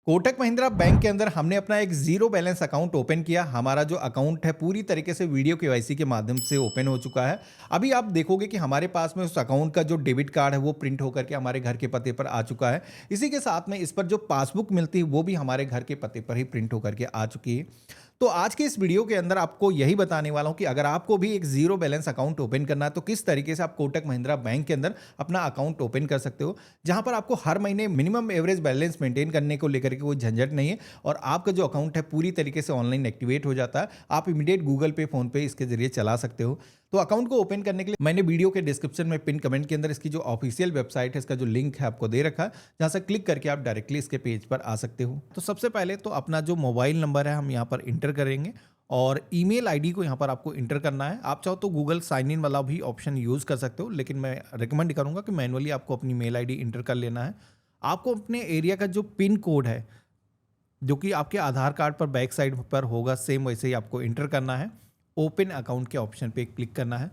Kotak Mahindra bank के अंदर हमने अपना एक ज़ीरो बैलेंस अकाउंट ओपन किया। हमारा जो अकाउंट है पूरी तरीके से वीडियो केवाईसी के माध्यम से ओपन हो चुका है। अभी आप देखोगे कि हमारे पास में उस अकाउंट का जो डेबिट कार्ड है वो प्रिंट होकर के हमारे घर के पते पर आ चुका है। इसी के साथ में इस पर जो पासबुक मिलती है वो भी हमारे घर के पते पर ही प्रिंट होकर के आ चुकी है। तो आज के इस वीडियो के अंदर आपको यही बताने वाला हूँ कि अगर आपको भी एक ज़ीरो बैलेंस अकाउंट ओपन करना है तो किस तरीके से आप कोटक महिंद्रा बैंक के अंदर अपना अकाउंट ओपन कर सकते हो। जहाँ पर आपको हर महीने मिनिमम एवरेज बैलेंस मेंटेन करने को लेकर के कोई झंझट नहीं है और आपका जो अकाउंट है पूरी तरीके से ऑनलाइन एक्टिवेट हो जाता है। आप इमीडिएट गूगल पे, फ़ोन पे इसके ज़रिए चला सकते हो। तो अकाउंट को ओपन करने के लिए मैंने वीडियो के डिस्क्रिप्शन में पिन कमेंट के अंदर इसकी जो ऑफिशियल वेबसाइट है, इसका जो लिंक है आपको दे रखा है, जहाँ से क्लिक करके आप डायरेक्टली इसके पेज पर आ सकते हो। तो सबसे पहले तो अपना जो मोबाइल नंबर है हम यहाँ पर इंटर करेंगे और ईमेल आईडी को यहाँ पर आपको इंटर करना है। आप चाहो तो गूगल साइन इन वाला भी ऑप्शन यूज़ कर सकते हो, लेकिन मैं रिकमेंड करूँगा कि मैनुअली आपको अपनी मेल आईडी इंटर कर लेना है। आपको अपने एरिया का जो पिन कोड है, जो कि आपके आधार कार्ड पर बैक साइड पर होगा, सेम वैसे ही आपको इंटर करना है। ओपन अकाउंट के ऑप्शन पे क्लिक करना है।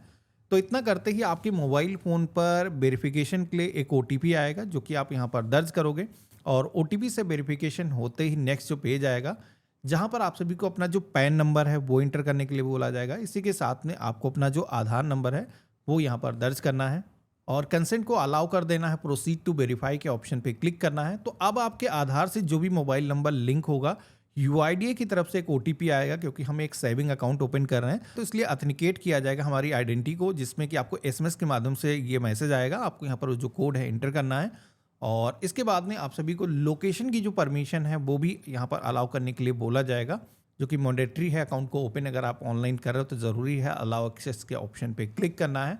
तो इतना करते ही आपके मोबाइल फ़ोन पर वेरिफिकेशन के लिए एक ओटीपी आएगा, जो कि आप यहाँ पर दर्ज करोगे और ओटीपी से वेरिफिकेशन होते ही नेक्स्ट जो पेज आएगा, जहाँ पर आप सभी को अपना जो पैन नंबर है वो इंटर करने के लिए बोला जाएगा। इसी के साथ में आपको अपना जो आधार नंबर है वो यहाँ पर दर्ज करना है और कंसेंट को अलाउ कर देना है। प्रोसीड टू वेरीफाई के ऑप्शन पे क्लिक करना है। तो अब आपके आधार से जो भी मोबाइल नंबर लिंक होगा, यूआईडीए की तरफ से एक ओटीपी आएगा, क्योंकि हम एक सेविंग अकाउंट ओपन कर रहे हैं तो इसलिए ऑथेंटिकेट किया जाएगा हमारी आइडेंटिटी को, जिसमें कि आपको एसएमएस के माध्यम से ये मैसेज आएगा। आपको यहाँ पर जो कोड है इंटर करना है और इसके बाद में आप सभी को लोकेशन की जो परमिशन है वो भी यहाँ पर अलाउ करने के लिए बोला जाएगा, जो कि मैंडेटरी है। अकाउंट को ओपन अगर आप ऑनलाइन कर रहे हो तो ज़रूरी है अलाउ एक्सेस के ऑप्शन पे क्लिक करना है।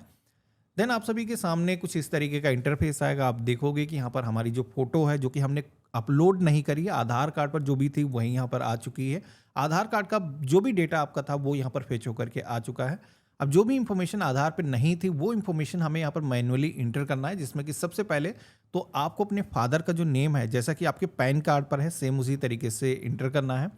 देन आप सभी के सामने कुछ इस तरीके का इंटरफेस आएगा। आप देखोगे कि यहाँ पर हमारी जो फोटो है, जो कि हमने अपलोड नहीं करी है, आधार कार्ड पर जो भी थी वही यहाँ पर आ चुकी है। आधार कार्ड का जो भी डेटा आपका था वो यहाँ पर फेच होकर के आ चुका है। अब जो भी इंफॉर्मेशन आधार पर नहीं थी वो इंफॉर्मेशन हमें यहाँ पर मैनुअली इंटर करना है, जिसमें कि सबसे पहले तो आपको अपने फादर का जो नेम है, जैसा कि आपके पैन कार्ड पर है, सेम उसी तरीके से इंटर करना है।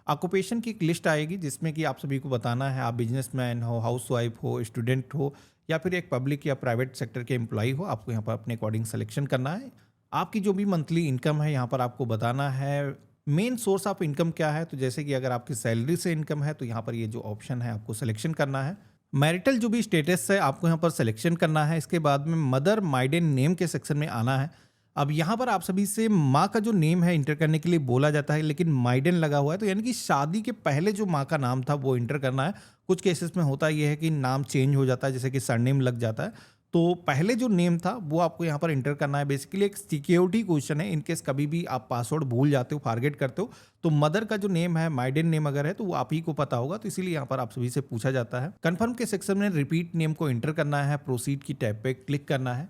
ऑक्यूपेशन की एक लिस्ट आएगी जिसमें कि आप सभी को बताना है आप बिजनेसमैन हो, हाउसवाइफ हो, स्टूडेंट हो या फिर एक पब्लिक या प्राइवेट सेक्टर के एम्प्लॉय हो। आपको यहाँ पर अपने अकॉर्डिंग सिलेक्शन करना है। आपकी जो भी मंथली इनकम है यहाँ पर आपको बताना है। मेन सोर्स ऑफ इनकम क्या है, तो जैसे कि अगर आपकी सैलरी से इनकम है तो यहाँ पर ये जो ऑप्शन है आपको सिलेक्शन करना है। मैरिटल जो भी स्टेटस है आपको यहाँ पर सिलेक्शन करना है। इसके बाद में मदर माइडन नेम के सेक्शन में आना है। अब यहाँ पर आप सभी से माँ का जो नेम है इंटर करने के लिए बोला जाता है, लेकिन माइडन लगा हुआ है तो यानी कि शादी के पहले जो माँ का नाम था वो इंटर करना है। कुछ केसेस में होता ये है कि नाम चेंज हो जाता है, जैसे कि सरनेम लग जाता है, तो पहले जो नेम था वो आपको यहाँ पर इंटर करना है। बेसिकली एक सिक्योरिटी क्वेश्चन है, इनकेस कभी भी आप पासवर्ड भूल जाते हो, फॉरगेट करते हो, तो मदर का जो नेम है, माइडन नेम अगर है तो वो आप ही को पता होगा, तो इसीलिए यहाँ पर आप सभी से पूछा जाता है। कन्फर्म के सेक्शन में रिपीट नेम को इंटर करना है। प्रोसीड की टैब पे क्लिक करना है।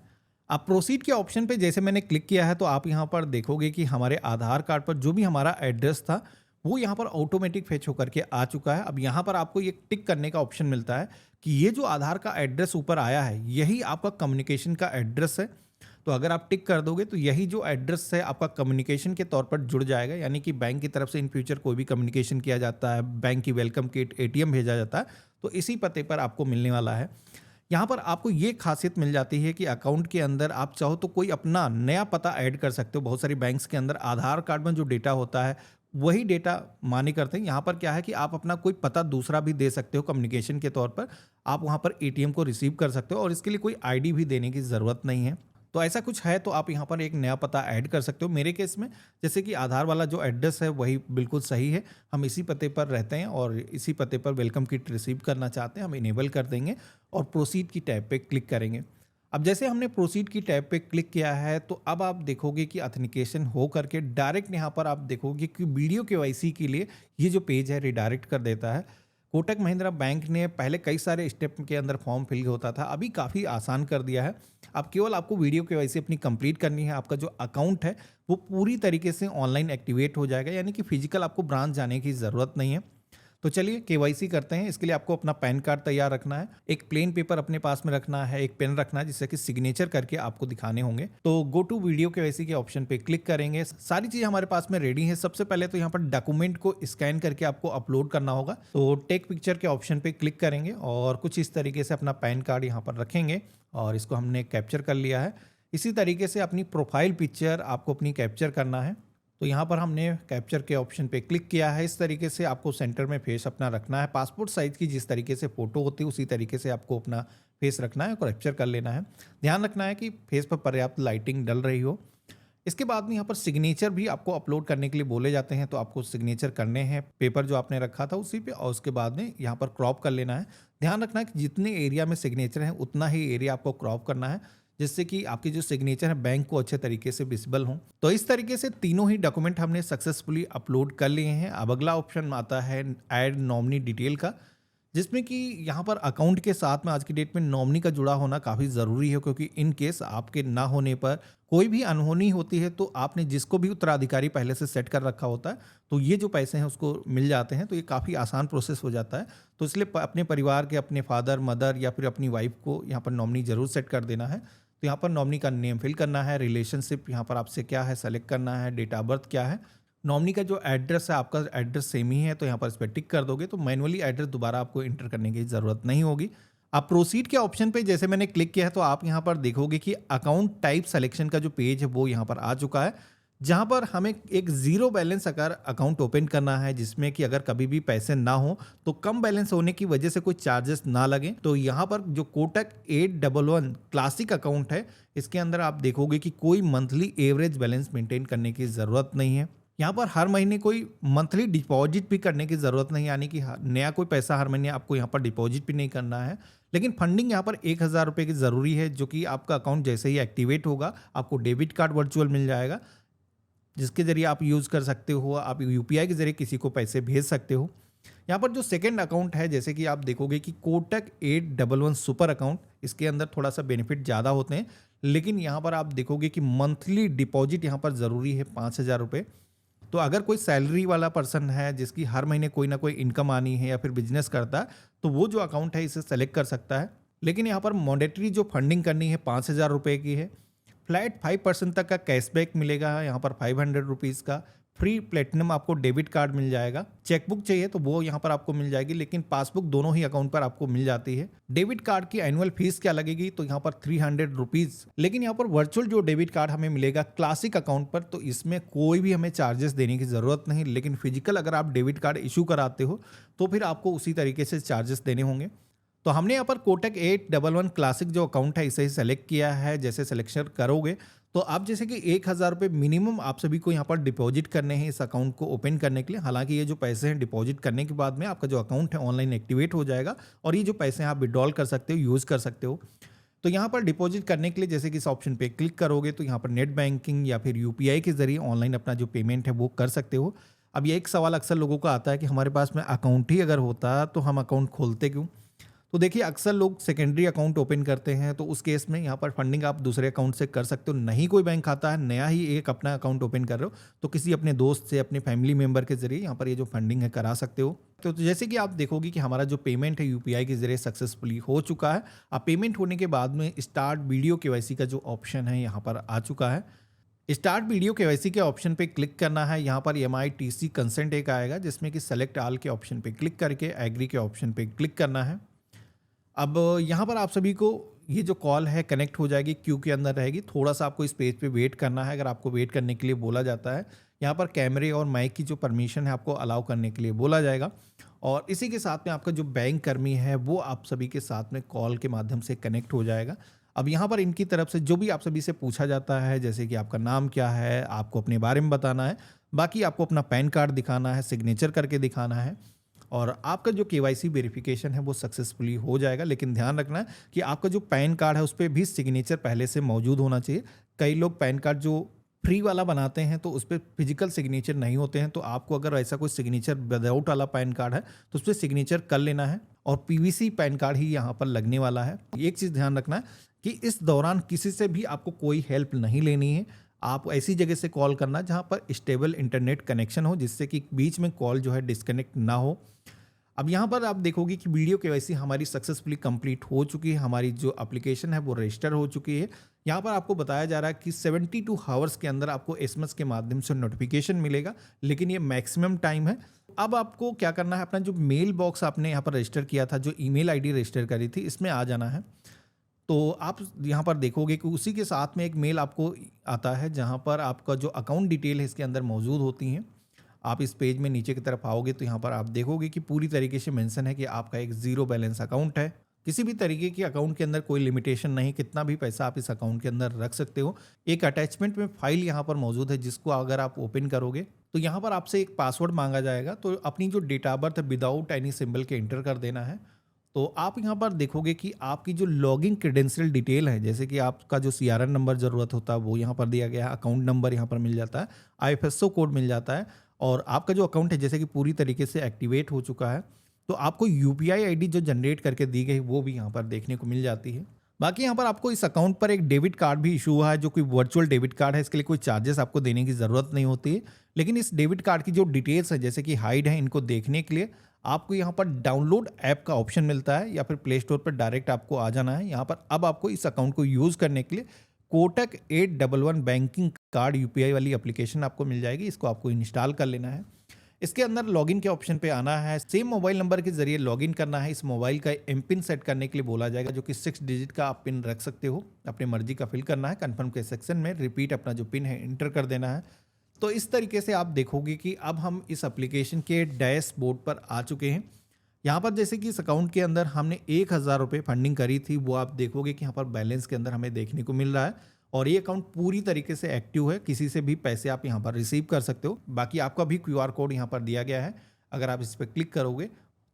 आप प्रोसीड के ऑप्शन पे जैसे मैंने क्लिक किया है तो आप यहाँ पर देखोगे कि हमारे आधार कार्ड पर जो भी हमारा एड्रेस था वो यहाँ पर ऑटोमेटिक फेच होकर के आ चुका है। अब यहाँ पर आपको ये टिक करने का ऑप्शन मिलता है कि ये जो आधार का एड्रेस ऊपर आया है यही आपका कम्युनिकेशन का एड्रेस है। तो अगर आप टिक कर दोगे तो यही जो एड्रेस है आपका कम्युनिकेशन के तौर पर जुड़ जाएगा, यानी कि बैंक की तरफ से इन फ्यूचर कोई भी कम्युनिकेशन किया जाता है, बैंक की वेलकम किट, एटीएम भेजा जाता है, तो इसी पते पर आपको मिलने वाला है। यहाँ पर आपको ये खासियत मिल जाती है कि अकाउंट के अंदर आप चाहो तो कोई अपना नया पता ऐड कर सकते हो। बहुत सारी बैंक्स के अंदर आधार कार्ड में जो डेटा होता है वही डेटा माने करते हैं। यहाँ पर क्या है कि आप अपना कोई पता दूसरा भी दे सकते हो कम्युनिकेशन के तौर पर। आप वहाँ पर एटीएम को रिसीव कर सकते हो और इसके लिए कोई आईडी भी देने की ज़रूरत नहीं है। तो ऐसा कुछ है तो आप यहाँ पर एक नया पता ऐड कर सकते हो। मेरे केस में जैसे कि आधार वाला जो एड्रेस है वही बिल्कुल सही है, हम इसी पते पर रहते हैं और इसी पते पर वेलकम किट रिसीव करना चाहते हैं, हम इनेबल कर देंगे और प्रोसीड की टैब पे क्लिक करेंगे। अब जैसे हमने प्रोसीड की टैब पे क्लिक किया है तो अब आप देखोगे कि ऑथेंटिकेशन हो करके डायरेक्ट यहाँ पर आप देखोगे कि वीडियो केवाईसी के लिए ये जो पेज है रिडायरेक्ट कर देता है। कोटक महिंद्रा बैंक ने पहले कई सारे स्टेप के अंदर फॉर्म फिल होता था, अभी काफ़ी आसान कर दिया है। अब केवल आपको वीडियो केवाईसी अपनी कंप्लीट करनी है। आपका जो अकाउंट है वो पूरी तरीके से ऑनलाइन एक्टिवेट हो जाएगा, यानी कि फिजिकल आपको ब्रांच जाने की ज़रूरत नहीं है। तो चलिए केवाईसी करते हैं। इसके लिए आपको अपना पैन कार्ड तैयार रखना है, एक प्लेन पेपर अपने पास में रखना है, एक पेन रखना है जिससे कि सिग्नेचर करके आपको दिखाने होंगे। तो गो टू वीडियो केवाईसी के ऑप्शन पे क्लिक करेंगे। सारी चीज़ हमारे पास में रेडी है। सबसे पहले तो यहाँ पर डॉक्यूमेंट को स्कैन करके आपको अपलोड करना होगा। तो टेक पिक्चर के ऑप्शन पे क्लिक करेंगे और कुछ इस तरीके से अपना पैन कार्ड यहाँ पर रखेंगे और इसको हमने कैप्चर कर लिया है। इसी तरीके से अपनी प्रोफाइल पिक्चर आपको अपनी कैप्चर करना है। तो यहाँ पर हमने कैप्चर के ऑप्शन पे क्लिक किया है। इस तरीके से आपको सेंटर में फेस अपना रखना है। पासपोर्ट साइज़ की जिस तरीके से फ़ोटो होती है उसी तरीके से आपको अपना फेस रखना है और कैप्चर कर लेना है। ध्यान रखना है कि फेस पर पर्याप्त लाइटिंग डल रही हो। इसके बाद में यहाँ पर सिग्नेचर भी आपको अपलोड करने के लिए बोले जाते हैं, तो आपको सिग्नेचर करने हैं पेपर जो आपने रखा था उसी पे, और उसके बाद में यहाँ पर क्रॉप कर लेना है। ध्यान रखना है कि जितने एरिया में सिग्नेचर है उतना ही एरिया आपको क्रॉप करना है, जिससे कि आपकी जो सिग्नेचर है बैंक को अच्छे तरीके से विजिबल हो। तो इस तरीके से तीनों ही डॉक्यूमेंट हमने सक्सेसफुली अपलोड कर लिए हैं। अब अगला ऑप्शन आता है ऐड नॉमिनी डिटेल का, जिसमें कि यहाँ पर अकाउंट के साथ में आज की डेट में नॉमिनी का जुड़ा होना काफ़ी ज़रूरी है, क्योंकि इन केस आपके ना होने पर कोई भी अनहोनी होती है तो आपने जिसको भी उत्तराधिकारी पहले से सेट कर रखा होता है तो ये जो पैसे हैं उसको मिल जाते हैं। तो ये काफ़ी आसान प्रोसेस हो जाता है। तो इसलिए अपने परिवार के अपने फादर मदर या फिर अपनी वाइफ को यहाँ पर नॉमिनी ज़रूर सेट कर देना है। तो यहाँ पर नॉमिनी का नेम फिल करना है, रिलेशनशिप यहाँ पर आपसे क्या है सेलेक्ट करना है, डेट ऑफ बर्थ क्या है, नॉमिनी का जो एड्रेस है आपका एड्रेस सेम ही है तो यहाँ पर इस पर टिक कर दोगे तो मैनुअली एड्रेस दोबारा आपको इंटर करने की ज़रूरत नहीं होगी। आप प्रोसीड के ऑप्शन पे जैसे मैंने क्लिक किया है तो आप यहाँ पर देखोगे कि अकाउंट टाइप सिलेक्शन का जो पेज है वो यहाँ पर आ चुका है, जहाँ पर हमें एक ज़ीरो बैलेंस अगर अकाउंट ओपन करना है, जिसमें कि अगर कभी भी पैसे ना हो तो कम बैलेंस होने की वजह से कोई चार्जेस ना लगे। तो यहाँ पर जो कोटक 811 क्लासिक अकाउंट है इसके अंदर आप देखोगे कि कोई मंथली एवरेज बैलेंस मेंटेन करने की ज़रूरत नहीं है। यहाँ पर हर महीने कोई मंथली डिपॉजिट भी करने की ज़रूरत नहीं, यानी कि नया कोई पैसा हर महीने आपको यहाँ पर डिपॉजिट भी नहीं करना है। लेकिन फंडिंग यहाँ पर 1000 रुपये की ज़रूरी है, जो कि आपका अकाउंट जैसे ही एक्टिवेट होगा आपको डेबिट कार्ड वर्चुअल मिल जाएगा, जिसके ज़रिए आप यूज़ कर सकते हो। आप यूपीआई के ज़रिए किसी को पैसे भेज सकते हो। यहाँ पर जो सेकंड अकाउंट है जैसे कि आप देखोगे कि कोटक 811 सुपर अकाउंट, इसके अंदर थोड़ा सा बेनिफिट ज़्यादा होते हैं, लेकिन यहाँ पर आप देखोगे कि मंथली डिपॉजिट यहाँ पर ज़रूरी है 5000 रुपये। तो अगर कोई सैलरी वाला पर्सन है जिसकी हर महीने कोई ना कोई इनकम आनी है या फिर बिजनेस करता है तो वो जो अकाउंट है इसे सेलेक्ट कर सकता है। लेकिन यहाँ पर मॉनेटरी जो फंडिंग करनी है 5000 रुपये की है। फ्लैट 5% तक का कैशबैक मिलेगा यहाँ पर 500 रुपीज़ का। फ्री प्लेटिनम आपको डेबिट कार्ड मिल जाएगा। चेकबुक चाहिए तो वो यहाँ पर आपको मिल जाएगी, लेकिन पासबुक दोनों ही अकाउंट पर आपको मिल जाती है। डेबिट कार्ड की एनुअल फीस क्या लगेगी तो यहाँ पर 300 रुपीज़। लेकिन यहाँ पर वर्चुअल जो डेबिट कार्ड हमें मिलेगा क्लासिक अकाउंट पर तो इसमें कोई भी हमें चार्जेस देने की ज़रूरत नहीं। लेकिन फिजिकल अगर आप डेबिट कार्ड इशू कराते हो तो फिर आपको उसी तरीके से चार्जेस देने होंगे। तो हमने यहाँ पर कोटक 811 क्लासिक जो अकाउंट है इसे ही सेलेक्ट किया है। जैसे सिलेक्शन करोगे तो आप जैसे कि 1000 रुपये मिनिमम आप सभी को यहाँ पर डिपॉजिट करने हैं इस अकाउंट को ओपन करने के लिए। हालांकि ये जो पैसे हैं डिपॉजिट करने के बाद में आपका जो अकाउंट है ऑनलाइन एक्टिवेट हो जाएगा और ये जो पैसे हैं आप विड्रॉल कर सकते हो, यूज़ कर सकते हो। तो यहाँ पर डिपॉजिट करने के लिए जैसे कि इस ऑप्शन पे क्लिक करोगे तो यहाँ पर नेट बैंकिंग या फिर यूपीआई के जरिए ऑनलाइन अपना जो पेमेंट है वो कर सकते हो। अब ये एक सवाल अक्सर लोगों का आता है कि हमारे पास में अकाउंट ही अगर होता तो हम अकाउंट खोलते क्यों? तो देखिए अक्सर लोग सेकेंडरी अकाउंट ओपन करते हैं, तो उस केस में यहाँ पर फंडिंग आप दूसरे अकाउंट से कर सकते हो। नहीं कोई बैंक खाता है, नया ही एक अपना अकाउंट ओपन कर रहे हो तो किसी अपने दोस्त से अपने फैमिली मेंबर के जरिए यहाँ पर ये जो फंडिंग है करा सकते हो। तो जैसे कि आप देखोगे कि हमारा जो पेमेंट है यूपीआई के जरिए सक्सेसफुली हो चुका है। अब पेमेंट होने के बाद में स्टार्ट वीडियो केवाईसी का जो ऑप्शन है यहाँ पर आ चुका है। स्टार्ट वीडियो केवाईसी के ऑप्शन पे क्लिक करना है। यहाँ पर MITC कंसेंट एक आएगा जिसमें कि सेलेक्ट ऑल के ऑप्शन पे क्लिक करके एग्री के ऑप्शन पे क्लिक करना है। अब यहाँ पर आप सभी को ये जो कॉल है कनेक्ट हो जाएगी, क्यू के अंदर रहेगी। थोड़ा सा आपको इस पेज पे वेट करना है। अगर आपको वेट करने के लिए बोला जाता है, यहाँ पर कैमरे और माइक की जो परमिशन है आपको अलाउ करने के लिए बोला जाएगा। और इसी के साथ में आपका जो बैंक कर्मी है वो आप सभी के साथ में कॉल के माध्यम से कनेक्ट हो जाएगा। अब यहाँ पर इनकी तरफ से जो भी आप सभी से पूछा जाता है, जैसे कि आपका नाम क्या है, आपको अपने बारे में बताना है, बाकी आपको अपना पैन कार्ड दिखाना है, सिग्नेचर करके दिखाना है और आपका जो केवाईसी वेरिफिकेशन है वो सक्सेसफुली हो जाएगा। लेकिन ध्यान रखना है कि आपका जो पैन कार्ड है उस पर भी सिग्नेचर पहले से मौजूद होना चाहिए। कई लोग पैन कार्ड जो फ्री वाला बनाते हैं तो उस पर फिजिकल सिग्नेचर नहीं होते हैं, तो आपको अगर ऐसा कोई सिग्नेचर विदाउट वाला पैन कार्ड है तो उस पर सिग्नेचर कर लेना है और PVC पैन कार्ड ही यहाँ पर लगने वाला है। एक चीज़ ध्यान रखना है कि इस दौरान किसी से भी आपको कोई हेल्प नहीं लेनी है। आप ऐसी जगह से कॉल करना जहाँ पर स्टेबल इंटरनेट कनेक्शन हो, जिससे कि बीच में कॉल जो है डिस्कनेक्ट ना हो। अब यहाँ पर आप देखोगे कि वीडियो केवाईसी हमारी सक्सेसफुली कंप्लीट हो चुकी है। हमारी जो एप्लीकेशन है वो रजिस्टर हो चुकी है। यहाँ पर आपको बताया जा रहा है कि 72 आवर्स के अंदर आपको SMS के माध्यम से नोटिफिकेशन मिलेगा, लेकिन ये मैक्सिमम टाइम है। अब आपको क्या करना है, अपना जो मेल बॉक्स आपने यहाँ पर रजिस्टर किया था, जो ईमेल ID रजिस्टर करी थी, इसमें आ जाना है। तो आप यहाँ पर देखोगे कि उसी के साथ में एक मेल आपको आता है जहाँ पर आपका जो अकाउंट डिटेल है इसके अंदर मौजूद होती हैं। आप इस पेज में नीचे की तरफ आओगे तो यहाँ पर आप देखोगे कि पूरी तरीके से मेंशन है कि आपका एक ज़ीरो बैलेंस अकाउंट है। किसी भी तरीके के अकाउंट के अंदर कोई लिमिटेशन नहीं, कितना भी पैसा आप इस अकाउंट के अंदर रख सकते हो। एक अटैचमेंट में फाइल यहाँ पर मौजूद है जिसको अगर आप ओपन करोगे तो यहाँ पर आपसे एक पासवर्ड मांगा जाएगा, तो अपनी जो date of birth without any symbol के एंटर कर देना है। तो आप यहाँ पर देखोगे कि आपकी जो लॉगिन क्रेडेंशियल डिटेल है, जैसे कि आपका जो सीआरएन नंबर ज़रूरत होता है वो यहाँ पर दिया गया है, अकाउंट नंबर यहाँ पर मिल जाता है, आईएफएसओ कोड मिल जाता है, और आपका जो अकाउंट है जैसे कि पूरी तरीके से एक्टिवेट हो चुका है। तो आपको यूपीआई आईडी जो जनरेट करके दी गई वो भी यहाँ पर देखने को मिल जाती है। बाकी यहाँ पर आपको इस अकाउंट पर एक डेबिट कार्ड भी इशू हुआ है जो कि वर्चुअल डेबिट कार्ड है। इसके लिए कोई चार्जेस आपको देने की ज़रूरत नहीं होती है, लेकिन इस डेबिट कार्ड की जो डिटेल्स है जैसे कि हाइड है, इनको देखने के लिए आपको यहाँ पर डाउनलोड ऐप का ऑप्शन मिलता है या फिर प्ले स्टोर पर डायरेक्ट आपको आ जाना है। यहाँ पर अब आपको इस अकाउंट को यूज़ करने के लिए कोटक 811 बैंकिंग कार्ड यूपीआई वाली एप्लीकेशन आपको मिल जाएगी, इसको आपको इंस्टॉल कर लेना है। इसके अंदर लॉगिन के ऑप्शन पे आना है, सेम मोबाइल नंबर के जरिए लॉगिन करना है। इस मोबाइल का एम पिन सेट करने के लिए बोला जाएगा जो कि 6 डिजिट का आप पिन रख सकते हो, अपनी मर्जी का फिल करना है। कंफर्म के सेक्शन में रिपीट अपना जो पिन है एंटर कर देना है। तो इस तरीके से आप देखोगे कि अब हम इस एप्लीकेशन के डैशबोर्ड पर आ चुके हैं। यहाँ पर जैसे कि इस अकाउंट के अंदर हमने 1000 रुपये फंडिंग करी थी, वो आप देखोगे कि यहाँ पर बैलेंस के अंदर हमें देखने को मिल रहा है और ये अकाउंट पूरी तरीके से एक्टिव है। किसी से भी पैसे आप यहाँ पर रिसीव कर सकते हो। बाकी आपका भी क्यूआर कोड यहाँ पर दिया गया है, अगर आप इस पर क्लिक करोगे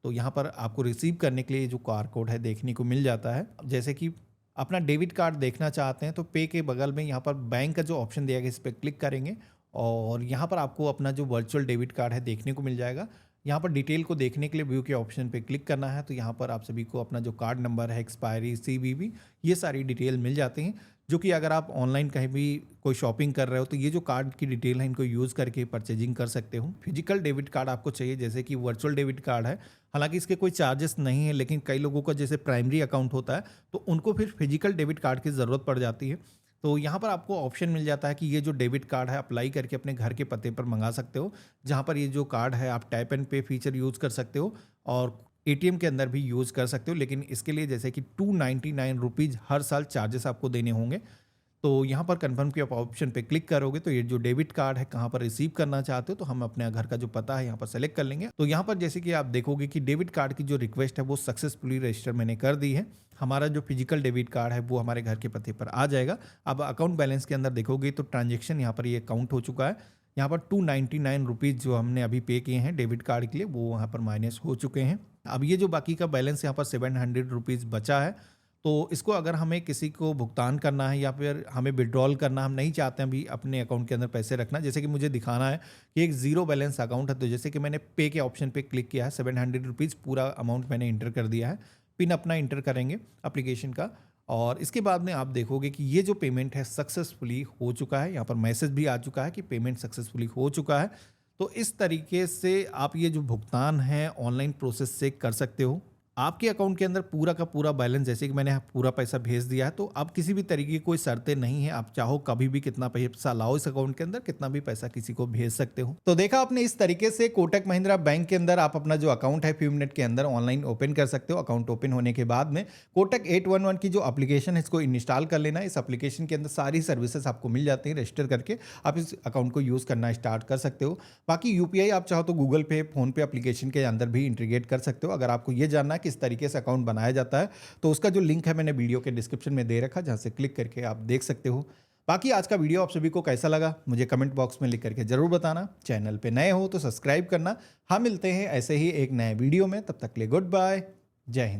तो यहाँ पर आपको रिसीव करने के लिए जो क्यूआर कोड है देखने को मिल जाता है। जैसे कि अपना डेबिट कार्ड देखना चाहते हैं तो पे के बगल में यहाँ पर बैंक का जो ऑप्शन दिया गया इस पर क्लिक करेंगे और यहाँ पर आपको अपना जो वर्चुअल डेबिट कार्ड है देखने को मिल जाएगा। यहाँ पर डिटेल को देखने के लिए व्यू के ऑप्शन पे क्लिक करना है, तो यहाँ पर आप सभी को अपना जो कार्ड नंबर है, एक्सपायरी, सीवीवी, ये सारी डिटेल मिल जाती हैं, जो कि अगर आप ऑनलाइन कहीं भी कोई शॉपिंग कर रहे हो तो ये जो कार्ड की डिटेल है इनको यूज़ करके परचेजिंग कर सकते हो। फिजिकल डेबिट कार्ड आपको चाहिए जैसे कि वर्चुअल डेबिट कार्ड है, हालांकि इसके कोई चार्जेस नहीं है, लेकिन कई लोगों का जैसे प्राइमरी अकाउंट होता है तो उनको फिर फिजिकल डेबिट कार्ड की ज़रूरत पड़ जाती है। तो यहाँ पर आपको ऑप्शन मिल जाता है कि ये जो डेबिट कार्ड है अप्लाई करके अपने घर के पते पर मंगा सकते हो, जहाँ पर ये जो कार्ड है आप tap and pay feature use कर सकते हो और एटीएम के अंदर भी यूज़ कर सकते हो। लेकिन इसके लिए जैसे कि 299 रुपीज़ हर साल चार्जेस आपको देने होंगे। तो यहाँ पर कन्फर्म के ऑप्शन पे क्लिक करोगे तो ये जो डेबिट कार्ड है कहाँ पर रिसीव करना चाहते हो तो हम अपने घर का जो पता है यहाँ पर सेलेक्ट कर लेंगे। तो यहाँ पर जैसे कि आप देखोगे कि डेबिट कार्ड की जो रिक्वेस्ट है वो सक्सेसफुली रजिस्टर मैंने कर दी है। हमारा जो फिजिकल डेबिट कार्ड है वो हमारे घर के पते पर आ जाएगा। अब अकाउंट बैलेंस के अंदर देखोगे तो ट्रांजेक्शन यहाँ पर ये काउंट हो चुका है। यहाँ पर 299 रुपीज़ जो हमने अभी पे किए हैं डेबिट कार्ड के लिए वो वहाँ पर माइनस हो चुके हैं। अब ये जो बाकी का बैलेंस यहाँ पर 700 रुपीज़ बचा है, तो इसको अगर हमें किसी को भुगतान करना है या फिर हमें विड्रॉल करना, हम नहीं चाहते हैं अभी अपने अकाउंट के अंदर पैसे रखना, जैसे कि मुझे दिखाना है कि एक ज़ीरो बैलेंस अकाउंट है, तो जैसे कि मैंने पे के ऑप्शन पे क्लिक किया है, 700 रुपीज़ पूरा अमाउंट मैंने इंटर कर दिया है। पिन अपना इंटर करेंगे एप्लीकेशन का और इसके बाद में आप देखोगे कि ये जो पेमेंट है सक्सेसफुली हो चुका है। यहाँ पर मैसेज भी आ चुका है कि पेमेंट सक्सेसफुली हो चुका है। तो इस तरीके से आप ये जो भुगतान है ऑनलाइन प्रोसेस से कर सकते हो। आपके अकाउंट के अंदर पूरा का पूरा बैलेंस, जैसे कि मैंने पूरा पैसा भेज दिया है, तो अब किसी भी तरीके की कोई शर्तें नहीं है, आप चाहो कभी भी कितना पैसा लाओ इस अकाउंट के अंदर, कितना भी पैसा किसी को भेज सकते हो। तो देखा आपने, इस तरीके से कोटक महिंद्रा बैंक के अंदर आप अपना जो अकाउंट है फ्यू मिनट के अंदर ऑनलाइन ओपन कर सकते हो। अकाउंट ओपन होने के बाद में कोटक 811 की जो एप्लीकेशन है इसको इंस्टॉल कर लेना है। इस एप्लीकेशन के अंदर सारी सर्विसेज आपको मिल जाती हैं, रजिस्टर करके आप इस अकाउंट को यूज़ करना स्टार्ट कर सकते हो। बाकी यूपीआई आप चाहो तो गूगल पे, फोन पे एप्लीकेशन के अंदर भी इंटीग्रेट कर सकते हो। अगर आपको ये जानना है किस तरीके से अकाउंट बनाया जाता है तो उसका जो लिंक है मैंने वीडियो के डिस्क्रिप्शन में दे रखा, जहां से क्लिक करके आप देख सकते हो। बाकी आज का वीडियो आप सभी को कैसा लगा मुझे कमेंट बॉक्स में लिख करके जरूर बताना। चैनल पे नए हो तो सब्सक्राइब करना। हम मिलते हैं ऐसे ही एक नए वीडियो में, तब तक के लिए गुड बाय, जय हिंद।